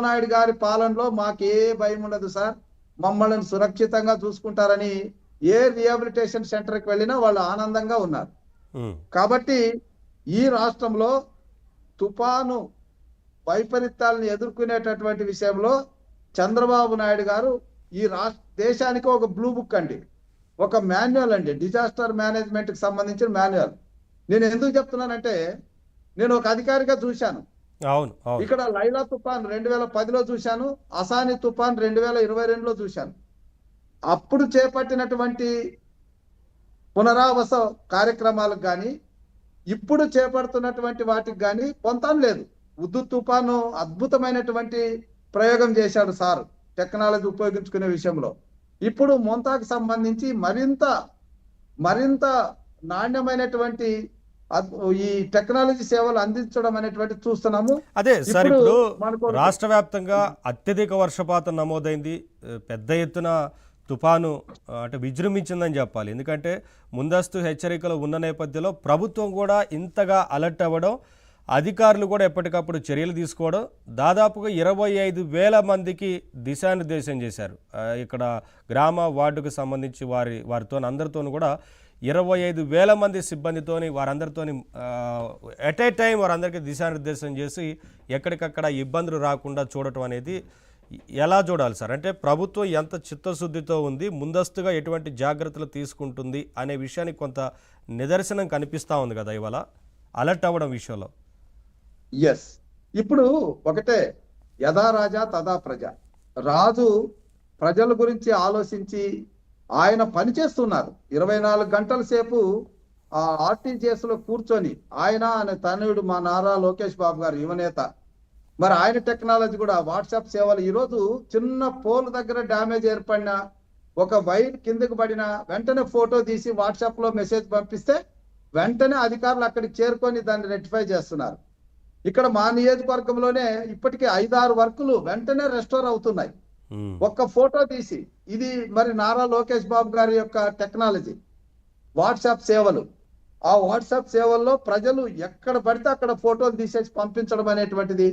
నాయుడు గారి పాలనలో మాకే భయం ఉండదు సార్, మమ్మల్ని సురక్షితంగా చూసుకుంటారని ఏ రిహాబిలిటేషన్ సెంటర్కి వెళ్ళినా వాళ్ళు ఆనందంగా ఉన్నారు. కాబట్టి ఈ రాష్ట్రంలో తుఫాను వైపరీత్యాలను ఎదుర్కొనేటటువంటి విషయంలో చంద్రబాబు నాయుడు గారు ఈ దేశానికి ఒక బ్లూ బుక్ అండి, ఒక మాన్యువల్ అండి, డిజాస్టర్ మేనేజ్మెంట్ కి సంబంధించిన మాన్యువల్. నేను ఎందుకు చెప్తున్నానంటే నేను ఒక అధికారిగా చూశాను. ఇక్కడ లైలా తుఫాన్ 2010లో చూశాను, అసాని తుఫాన్ 2022లో చూశాను. అప్పుడు చేపట్టినటువంటి పునరావాస కార్యక్రమాలకు కానీ ఇప్పుడు చేపడుతున్నటువంటి వాటికి కానీ పొంతం లేదు. ఉద్దు తుఫాను అద్భుతమైనటువంటి ప్రయోగం చేశాడు సార్ టెక్నాలజీ ఉపయోగించుకునే విషయంలో. ఇప్పుడు మొంతాకు సంబంధించి మరింత నాణ్యమైనటువంటి ఈ టెక్నాలజీ సేవలు అందించడం అనేటువంటి చూస్తున్నాము. అదే సార్, ఇప్పుడు రాష్ట్ర వ్యాప్తంగా అత్యధిక వర్షపాతం నమోదైంది, పెద్ద ఎత్తున తుఫాను అంటే విజృంభించిందని చెప్పాలి. ఎందుకంటే ముందస్తు హెచ్చరికలు ఉన్న నేపథ్యంలో ప్రభుత్వం కూడా ఇంతగా అలర్ట్ అవ్వడం, అధికారులు కూడా ఎప్పటికప్పుడు చర్యలు తీసుకోవడం, దాదాపుగా 25,000 మందికి దిశానిర్దేశం చేశారు. ఇక్కడ గ్రామ వార్డుకు సంబంధించి వారితో అందరితో కూడా 25,000 మంది సిబ్బందితోని వారందరితోని ఎట్ ఏ టైం వారందరికీ దిశానిర్దేశం చేసి ఎక్కడికక్కడ ఇబ్బందులు రాకుండా చూడటం అనేది ఎలా చూడాలి సార్? అంటే ప్రభుత్వం ఎంత చిత్తశుద్ధితో ఉంది, ముందస్తుగా ఎటువంటి జాగ్రత్తలు తీసుకుంటుంది అనే విషయానికి కొంత నిదర్శనం కనిపిస్తూ ఉంది కదా ఇవాళ అలర్ట్ అవ్వడం విషయంలో. ఎస్, ఇప్పుడు ఒకటే, యథా రాజా తదా ప్రజ. రాజు ప్రజల గురించి ఆలోచించి ఆయన పనిచేస్తున్నారు. 24 గంటల సేపు ఆ ఆర్టీజీఎస్ లో కూర్చొని ఆయన తనయుడు మా నారా లోకేష్ బాబు గారు యువనేత, మరి ఆయన టెక్నాలజీ కూడా వాట్సాప్ సేవలు. ఈరోజు చిన్న పోల్ దగ్గర డ్యామేజ్ ఏర్పడినా, ఒక వైర్ కిందకు పడినా వెంటనే ఫోటో తీసి వాట్సాప్ లో మెసేజ్ పంపిస్తే వెంటనే అధికారులు అక్కడికి చేరుకొని దాన్ని రెక్టిఫై చేస్తున్నారు. ఇక్కడ మా నియోజకవర్గంలోనే ఇప్పటికే 5-6 వర్కులు వెంటనే రెస్టోర్ అవుతున్నాయి, ఒక్క ఫోటో తీసి. ఇది మరి నారా లోకేష్ బాబు గారి యొక్క టెక్నాలజీ, వాట్సాప్ సేవలు. ఆ వాట్సాప్ సేవల్లో ప్రజలు ఎక్కడ పడితే అక్కడ ఫోటోలు తీసేసి పంపించడం అనేటువంటిది,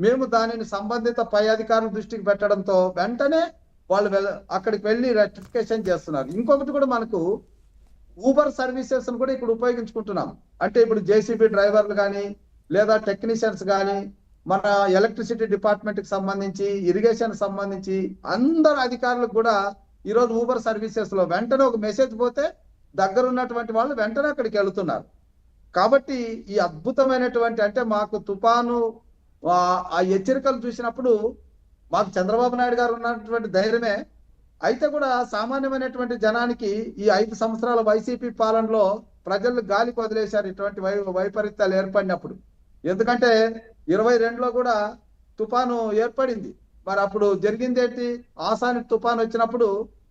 మేము దానిని సంబంధిత పై అధికారుల దృష్టికి పెట్టడంతో వెంటనే వాళ్ళు అక్కడికి వెళ్ళి రెక్టిఫికేషన్ చేస్తున్నారు. ఇంకొకటి కూడా మనకు ఊబర్ సర్వీసెస్ కూడా ఇక్కడ ఉపయోగించుకుంటున్నాం. అంటే ఇప్పుడు జేసీబీ డ్రైవర్లు కానీ లేదా టెక్నీషియన్స్ కానీ, మన ఎలక్ట్రిసిటీ డిపార్ట్మెంట్ కి సంబంధించి, ఇరిగేషన్ సంబంధించి అందరు అధికారులకు కూడా ఈరోజు ఊబర్ సర్వీసెస్ లో వెంటనే ఒక మెసేజ్ పోతే దగ్గర ఉన్నటువంటి వాళ్ళు వెంటనే అక్కడికి వెళుతున్నారు. కాబట్టి ఈ అద్భుతమైనటువంటి, అంటే మాకు తుఫాను ఆ హెచ్చరికలు చూసినప్పుడు మాకు చంద్రబాబు నాయుడు గారు ఉన్నటువంటి ధైర్యమే. అయితే కూడా సామాన్యమైనటువంటి జనానికి ఈ 5 సంవత్సరాల వైసీపీ పాలనలో ప్రజలు గాలికి వదిలేశారు ఇటువంటి వైపరీత్యాలు ఏర్పడినప్పుడు. ఎందుకంటే 22లో కూడా తుఫాను ఏర్పడింది. మరి అప్పుడు జరిగింది ఏంటి? ఆసాని తుఫాను వచ్చినప్పుడు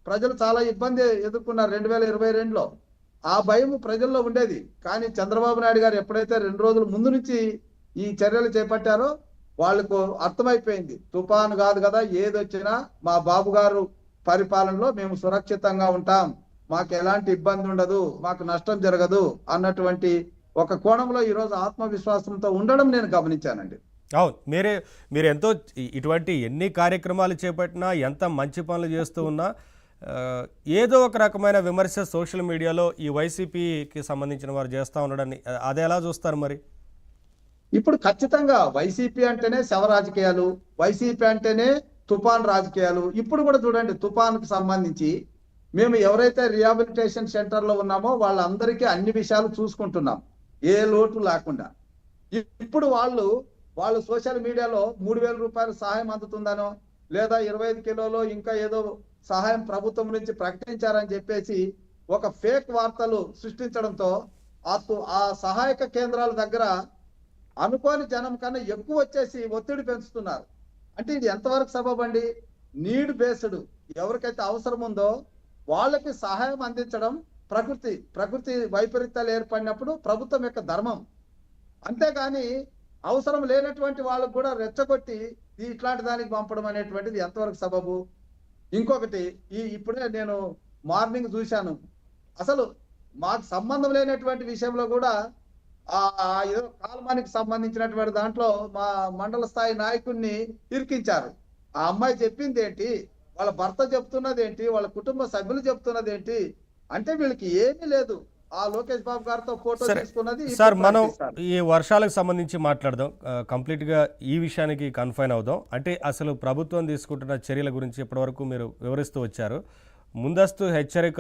ప్రజలు చాలా ఇబ్బంది ఎదుర్కొన్నారు 2022లో. ఆ భయం ప్రజల్లో ఉండేది. కానీ చంద్రబాబు నాయుడు గారు ఎప్పుడైతే 2 రోజుల ముందు నుంచి ఈ చర్యలు చేపట్టారో వాళ్ళకు అర్థమైపోయింది, తుఫాను కాదు కదా, ఏదొచ్చినా మా బాబు గారు పరిపాలనలో మేము సురక్షితంగా ఉంటాం, మాకు ఎలాంటి ఇబ్బంది ఉండదు, మాకు నష్టం జరగదు అన్నటువంటి ఒక కోణంలో ఈరోజు ఆత్మవిశ్వాసంతో ఉండడం నేను గమనించానండి. అవును, మీరు ఎంతో ఇటువంటి ఎన్ని కార్యక్రమాలు చేపట్టినా, ఎంత మంచి పనులు చేస్తూ ఉన్నా ఏదో ఒక రకమైన విమర్శ సోషల్ మీడియాలో ఈ వైసీపీకి సంబంధించిన వారు చేస్తూ ఉండడాన్ని అది ఎలా చూస్తారు మరి? ఇప్పుడు ఖచ్చితంగా వైసీపీ అంటేనే శవ రాజకీయాలు, వైసీపీ అంటేనే తుఫాన్ రాజకీయాలు. ఇప్పుడు కూడా చూడండి, తుఫాన్కు సంబంధించి మేము ఎవరైతే రిహాబిలిటేషన్ సెంటర్లో ఉన్నామో వాళ్ళందరికీ అన్ని విషయాలు చూసుకుంటున్నాం, ఏ లోటు లేకుండా. ఇప్పుడు వాళ్ళు సోషల్ మీడియాలో 3,000 రూపాయలు సహాయం అందుతుందనో లేదా 25 కిలోలో ఇంకా ఏదో సహాయం ప్రభుత్వం నుంచి ప్రకటించారని చెప్పేసి ఒక ఫేక్ వార్తలు సృష్టించడంతో ఆ సహాయక కేంద్రాల దగ్గర అనుకోని జనం కన్నా ఎక్కువ వచ్చేసి ఒత్తిడి పెంచుతున్నారు. అంటే ఇది ఎంతవరకు సబబండి? నీడ్ బేస్డ్, ఎవరికైతే అవసరం ఉందో వాళ్ళకి సహాయం అందించడం ప్రకృతి వైపరీత్యాలు ఏర్పడినప్పుడు ప్రభుత్వం యొక్క ధర్మం. అంతేగాని అవసరం లేనటువంటి వాళ్ళకు కూడా రెచ్చగొట్టి ఇట్లాంటి దానికి పంపడం అనేటువంటిది ఎంతవరకు సబబు? ఇంకొకటి, ఇప్పుడే నేను మార్నింగ్ చూశాను, అసలు మాకు సంబంధం లేనటువంటి విషయంలో కూడా ఏదో కాల్మానికి సంబంధించినటువంటి దాంట్లో మా మండల స్థాయి నాయకుడిని ఇరికించారు. ఆ అమ్మాయి చెప్పింది ఏంటి, వాళ్ళ భర్త చెప్తున్నది ఏంటి, వాళ్ళ కుటుంబ సభ్యులు చెప్తున్నది ఏంటి అంటే వీళ్ళకి ఏమీ లేదు. ఆ లోకేష్ బాబు గారితో ఫోటో సరే తీసుకున్నది ఇప్పుడు సార్, మనం ప్రకటిస్తారు. ఈ వర్షాలకు సంబంధించి మాట్లాడదాం. కంప్లీట్గా ఈ విషయానికి కన్ఫైన్ అవుదాం. అంటే అసలు ప్రభుత్వం తీసుకుంటున్న చర్యల గురించి ఇప్పటివరకు మీరు వివరిస్తూ వచ్చారు. ముందస్తు హెచ్చరికలు